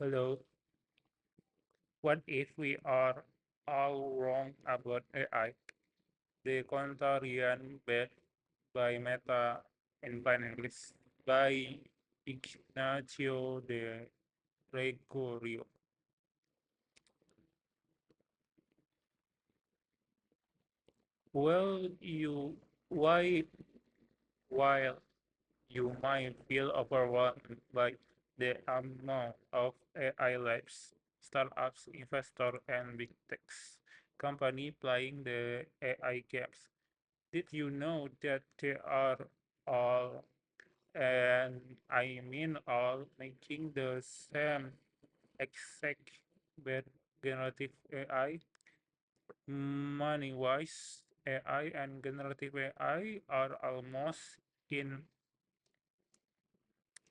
Hello. What if we are all wrong about AI? The Contrarian Bet by Meta in plain English by Ignacio de Gregorio. Well, why while you might feel overwhelmed by the amount of AI labs, startups, investors, and big techs company playing the AI games. Did you know that they are all, and I mean all, making the same exact bet generative AI? Money-wise, AI and generative AI are almost in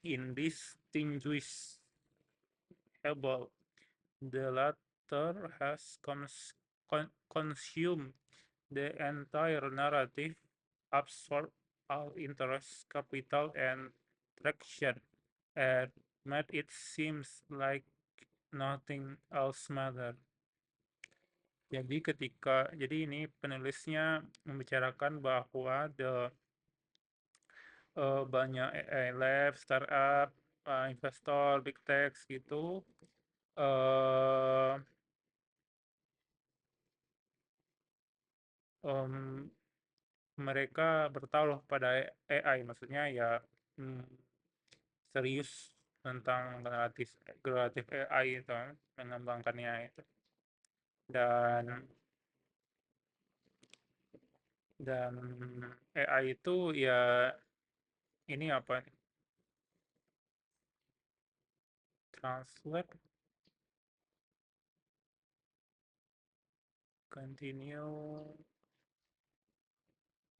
indistinguishable. The latter has consumed the entire narrative, absorbed all interest, capital, and traction, and made it seems like nothing else matter. Jadi ini penulisnya membicarakan bahwa banyak AI lab, startup, investor, big tech gitu, eh em, mereka bertaruh pada AI, maksudnya ya mm, serius tentang generatif AI itu, mengembangkannya itu. Dan dan AI itu ya ini apa? Translate, continue.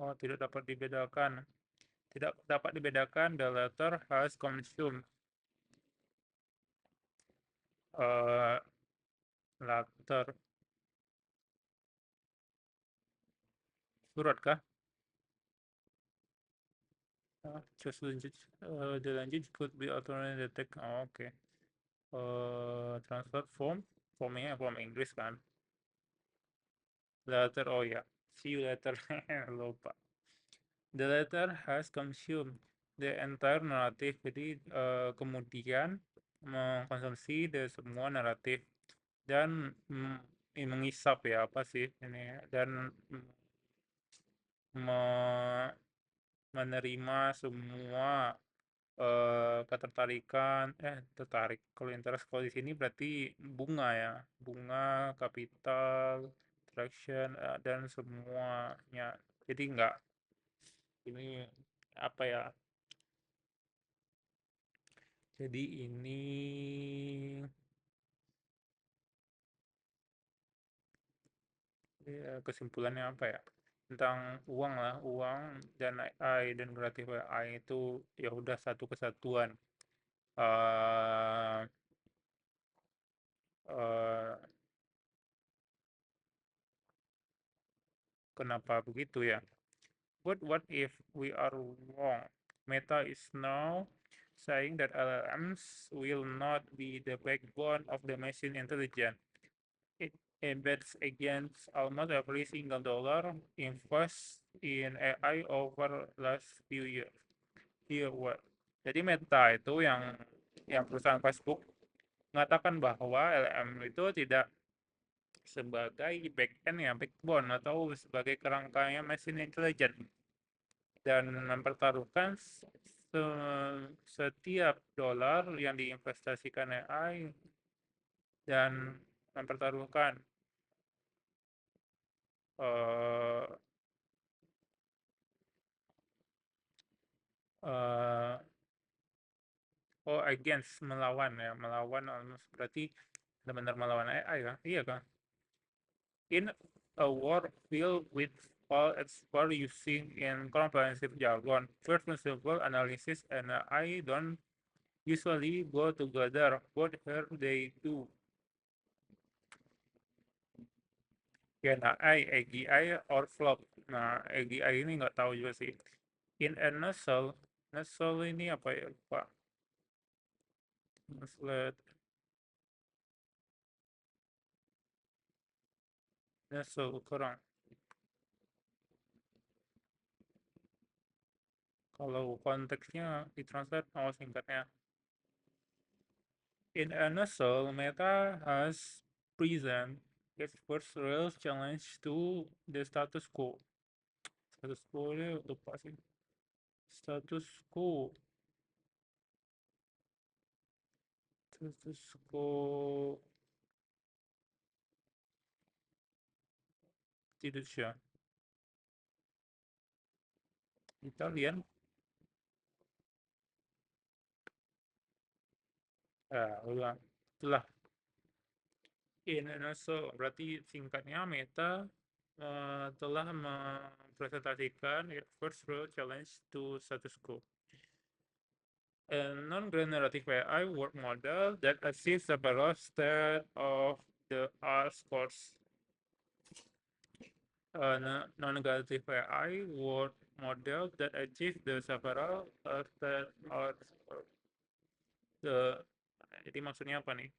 Oh, tidak dapat dibedakan. Tidak dapat dibedakan. The letter has consumed. Uh, Letter surat kah? Just the language could be alternative text. Oh, oke. Transfer formnya form Inggris kan. Letter, oh ya. See you later. Lupa. The letter has consumed the entire narrative. Jadi kemudian mengkonsumsi semua naratif dan mengisap ya apa sih ini dan menerima semua ketertarikan tertarik kalau interest kalau di sini berarti bunga ya, bunga, kapital, traction, dan semuanya. Jadi enggak ini apa ya, jadi ini ya, kesimpulannya apa ya, tentang uang lah, uang dan AI dan generatif AI itu ya udah satu kesatuan. eh eh, Kenapa begitu ya? But what if we are wrong? Meta is now saying that LLMs will not be the backbone of the machine intelligence. It embeds against almost every single dollar invested in AI over last few years. Here what? Jadi Meta itu yang perusahaan Facebook mengatakan bahwa LLM itu tidak sebagai backend ya, backbone atau sebagai kerangkanya mesin intelijen, dan mempertaruhkan setiap dolar yang diinvestasikan AI, dan mempertaruhkan uh, uh, against, melawan ya, melawan berarti benar-benar melawan AI kan, iya kan, in a war filled with all experts using in comprehensive jargon. First principle analysis and I don't usually go together, but here they do. Ya, nah, AGI or flop. Nah, AGI ini nggak tahu juga sih. In a nutshell, nutshell ini apa ya, Pak? Nutshell. So kurang. Kalau konteksnya ditranslate singkatnya. In a nutshell, Meta has present its first real challenge to the status quo. Status quo ini lupa sih. Status quo. Status quo tidak sih. Italian. Ulang. Itulah. In a nutshell, berarti singkatnya Meta telah mempresentasikan its first real challenge to status quo. A non-generative AI work model that achieves several state of the art scores. A non-generative AI work model that achieves the several state of the. Jadi maksudnya apa nih?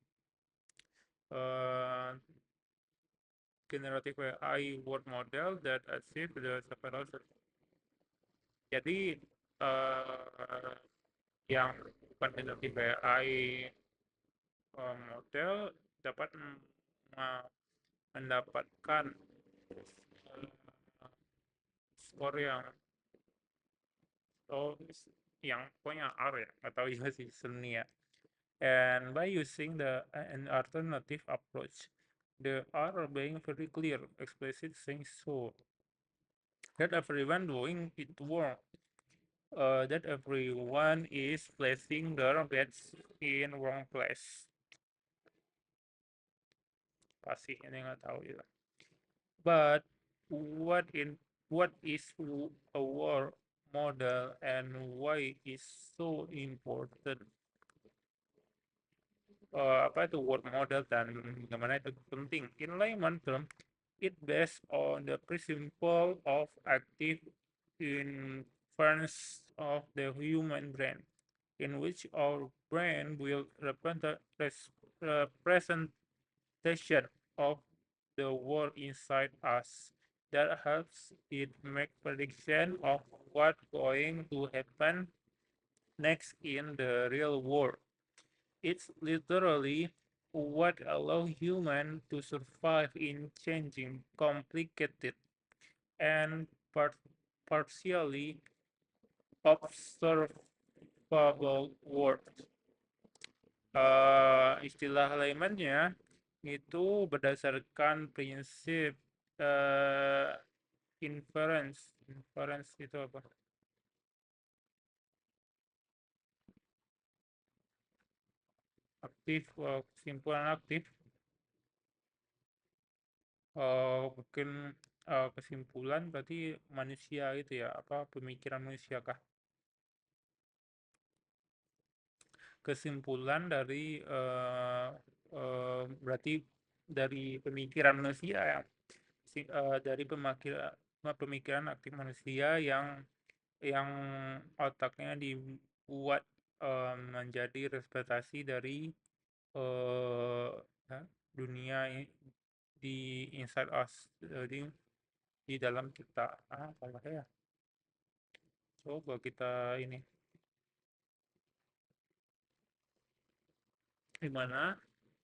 Generative AI work model that achieves the several. Jadi yang bukan generative AI model dapat mendapatkan skor oh, yang pokoknya R ya, nggak tahu juga sih seni ya. And by using an alternative approach, the R being very clear, explicit saying so that everyone doing it work, that everyone is placing their bets in wrong place. Pasti ini nggak tahu ya. But what is a war model and why is so important? Apa itu word model dan bagaimana itu penting? In layman term, it based on the principle of active inference of the human brain, in which our brain will representation of the world inside us that helps it make prediction of what going to happen next in the real world. It's literally what allows humans to survive in changing, complicated, and partially observable world. Istilah laymannya itu berdasarkan prinsip inference. Inference itu apa? Aktif, kesimpulan aktif. Mungkin kesimpulan berarti manusia itu ya, apa pemikiran manusia kah? Kesimpulan dari berarti dari pemikiran manusia ya, dari pemikiran aktif manusia yang otaknya dibuat menjadi representasi dari dunia di inside us, di dalam kita. Apa ya? Coba kita ini, gimana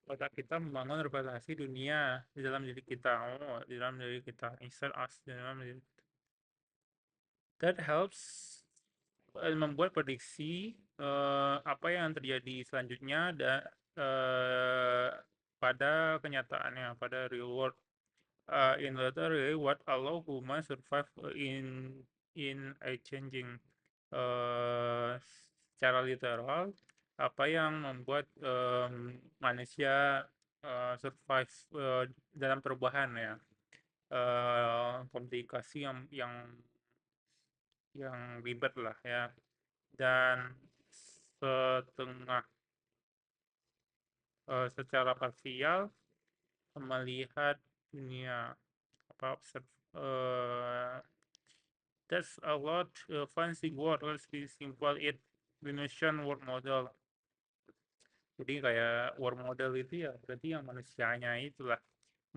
otak kita membangun representasi dunia di dalam diri kita. Di dalam diri kita, inside us, di dalam diri. That helps membuat prediksi apa yang terjadi selanjutnya dan pada kenyataannya, pada real world. In literally what allow human survive in a changing, secara literal apa yang membuat manusia survive dalam perubahan ya, komunikasi yang ribet lah ya, dan setengah secara parsial melihat dunia, apa that's a lot fancy word. Let's be simple it. Dimension world model. Jadi kayak world model itu ya berarti yang manusianya itulah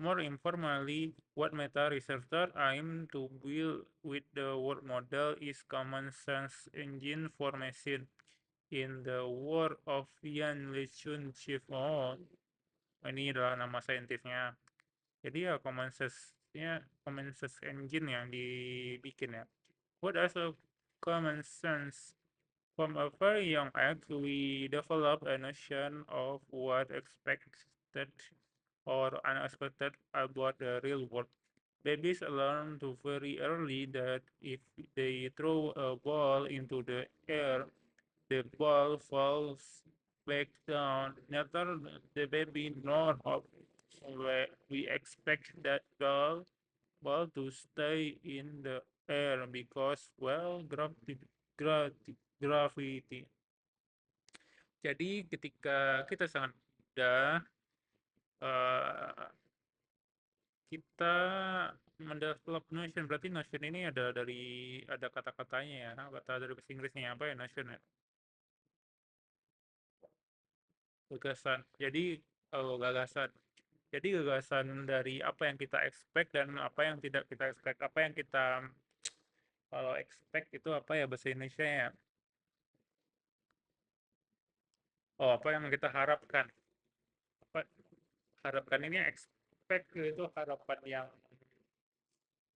More informally, what meta researchers aim to build with the world model is common sense engine formation in the work of Ian Relationship. Oh, ini adalah nama saintisnya. Jadi ya common sense engine yang dibikin ya. What are the common sense? From a very young age, we develop a notion of what expected or unexpected about the real world. Babies learn to very early that if they throw a ball into the air, the ball falls back down. Neither the baby nor of we expect that ball to stay in the air because, well, gravity. Jadi ketika kita sangat muda, eh, kita mendevelop notion. Berarti notion ini ada kata-katanya ya, kata dari bahasa Inggrisnya apa ya notion ya? Gagasan. Jadi gagasan. Jadi gagasan dari apa yang kita expect dan apa yang tidak kita expect. Apa yang kita kalau expect itu apa ya bahasa Indonesia ya? Oh, apa yang kita harapkan. Apa harapkan ini expect itu harapan yang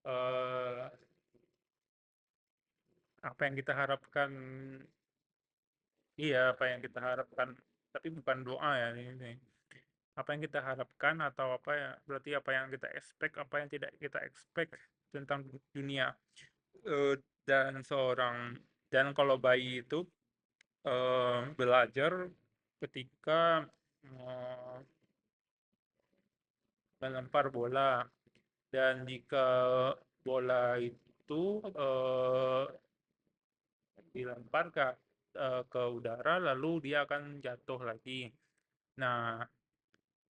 eh, apa yang kita harapkan, iya apa yang kita harapkan, tapi bukan doa ya ini. Apa yang kita harapkan atau apa ya, berarti apa yang kita expect, apa yang tidak kita expect tentang dunia. Eh, dan kalau bayi itu belajar ketika eh, melempar bola, dan jika bola itu dilempar ke udara lalu dia akan jatuh lagi. Nah,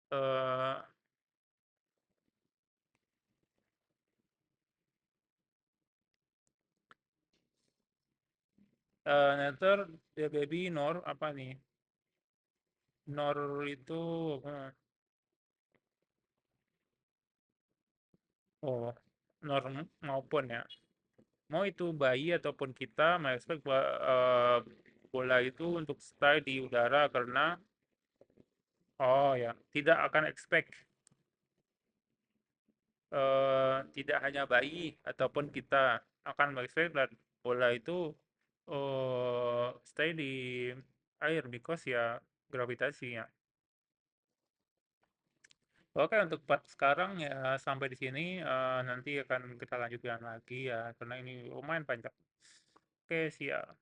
eh, neither the baby nor apa nih? Nor itu oh, nor maupun ya. Mau itu bayi ataupun kita mengekspek bola itu untuk stay di udara karena oh ya, tidak akan expect tidak hanya bayi ataupun kita akan mengekspek dan bola itu stay di air because ya gravitasi ya. Oke, untuk part sekarang ya sampai di sini, nanti akan kita lanjutkan lagi ya karena ini lumayan panjang. Oke, siap.